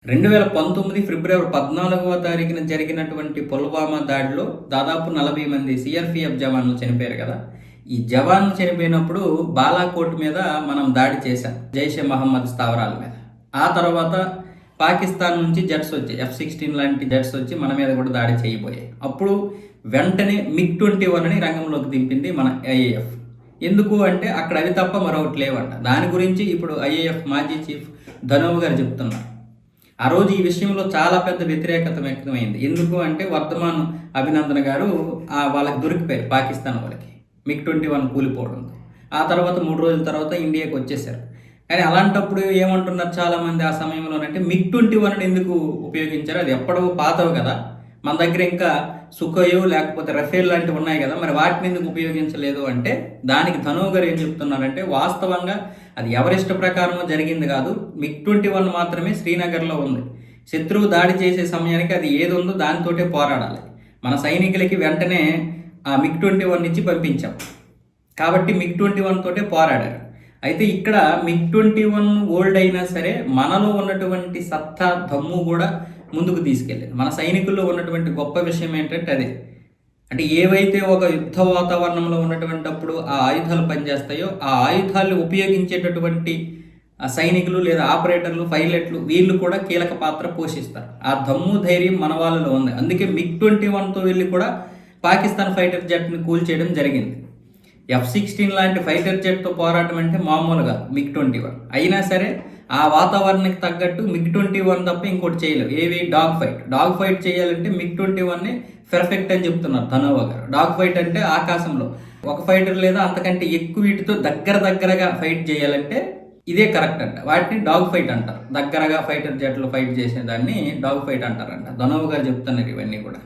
2019 ఫిబ్రవరి 14వ తారీఖున జరిగినటువంటి పుల్వామా దాడిలో దాదాపు 40 మంది సిఆర్‌పిఎఫ్ జవాన్లు చనిపోయారు కదా! ఈ జవాన్లు చనిపోయినప్పుడు బాలాకోట్ మీద మనం దాడి చేశాం. జైషే మహమ్మద్ స్థావరాల మీద. ఆ తర్వాత పాకిస్తాన్ నుంచి జెట్స్ వచ్చాయి. F-16 లాంటి జెట్స్ వచ్చి మన మీద కూడా దాడి చేయబోయాయి. అప్పుడు వెంటనే MiG-21 అని రంగంలోకి దింపింది మన ఐఏఎఫ్. ఎందుకు అంటే అక్కడ అవి తప్ప మరొకటి లేవంట. దాని గురించి ఇప్పుడు ఐఏఎఫ్ మాజీ చీఫ్ ధనోవా గారు చెప్తున్నారు. ఆ రోజు ఈ విషయంలో చాలా పెద్ద వ్యతిరేకత వ్యక్తమైంది. ఎందుకు అంటే వర్ధమాన్ అభినందన్ గారు వాళ్ళకి దొరికిపోయారు పాకిస్తాన్ వాళ్ళకి MiG-21 కూలిపోవడంతో. ఆ తర్వాత 3 రోజుల తర్వాత ఇండియాకి వచ్చేసారు. కానీ అలాంటప్పుడు ఏమంటున్నారు చాలామంది ఆ సమయంలోనంటే MiG-21 ఎందుకు ఉపయోగించారు? అది ఎప్పుడో పాతవి కదా, మన దగ్గర ఇంకా సుఖోయో లేకపోతే రఫేల్ లాంటివి ఉన్నాయి కదా, మరి వాటిని ఎందుకు ఉపయోగించలేదు అంటే దానికి ధనోవా గారు ఏం చెప్తున్నారంటే వాస్తవంగా అది ఎవరిష్ట ప్రకారమో జరిగింది కాదు. MiG-21 మాత్రమే శ్రీనగర్లో ఉంది. శత్రువు దాడి చేసే సమయానికి అది ఏది ఉందో దానితోటే పోరాడాలి. మన సైనికులకి వెంటనే ఆ MiG-21 ఇచ్చి పంపించాం. కాబట్టి MiG-21 తోటే పోరాడారు. అయితే ఇక్కడ MiG-21 ఓల్డ్ అయినా సరే మనలో ఉన్నటువంటి సత్తా దమ్ము కూడా ముందుకు తీసుకెళ్ళింది. మన సైనికుల్లో ఉన్నటువంటి గొప్ప విషయం ఏంటంటే అదే. అంటే ఏవైతే ఒక యుద్ధ వాతావరణంలో ఉన్నటువంటిప్పుడు ఆ ఆయుధాలు పనిచేస్తాయో ఆ ఆయుధాలు ఉపయోగించేటటువంటి సైనికులు లేదా ఆపరేటర్లు, పైలట్లు వీళ్ళు కూడా కీలక పాత్ర పోషిస్తారు. ఆ దమ్ము ధైర్యం మన వాళ్ళలో ఉంది. అందుకే MiG-21తో వెళ్ళి కూడా పాకిస్తాన్ ఫైటర్ జెట్ని కూల్చేయడం జరిగింది. F-16 లాంటి ఫైటర్ జెట్తో పోరాటం అంటే మామూలుగా MiG-21 అయినా సరే ఆ వాతావరణానికి తగ్గట్టు MiG-21 తప్ప ఇంకోటి చేయలేవు. ఏవి డాగ్ ఫైట్ చేయాలంటే MiG-21 పెర్ఫెక్ట్ అని చెప్తున్నారు ధనోవా గారు. డాగ్ ఫైట్ అంటే ఆకాశంలో ఒక ఫైటర్ లేదా అంతకంటే ఎక్కువ వీటితో దగ్గరగా ఫైట్ చేయాలంటే ఇదే కరెక్ట్ అంట. వాటిని డాగ్ ఫైట్ అంటారు. దగ్గరగా ఫైటర్ జెట్లు ఫైట్ చేసేదాన్ని డాగ్ ఫైట్ అంటారంట. ధనోవా గారు చెప్తున్నారు ఇవన్నీ కూడా.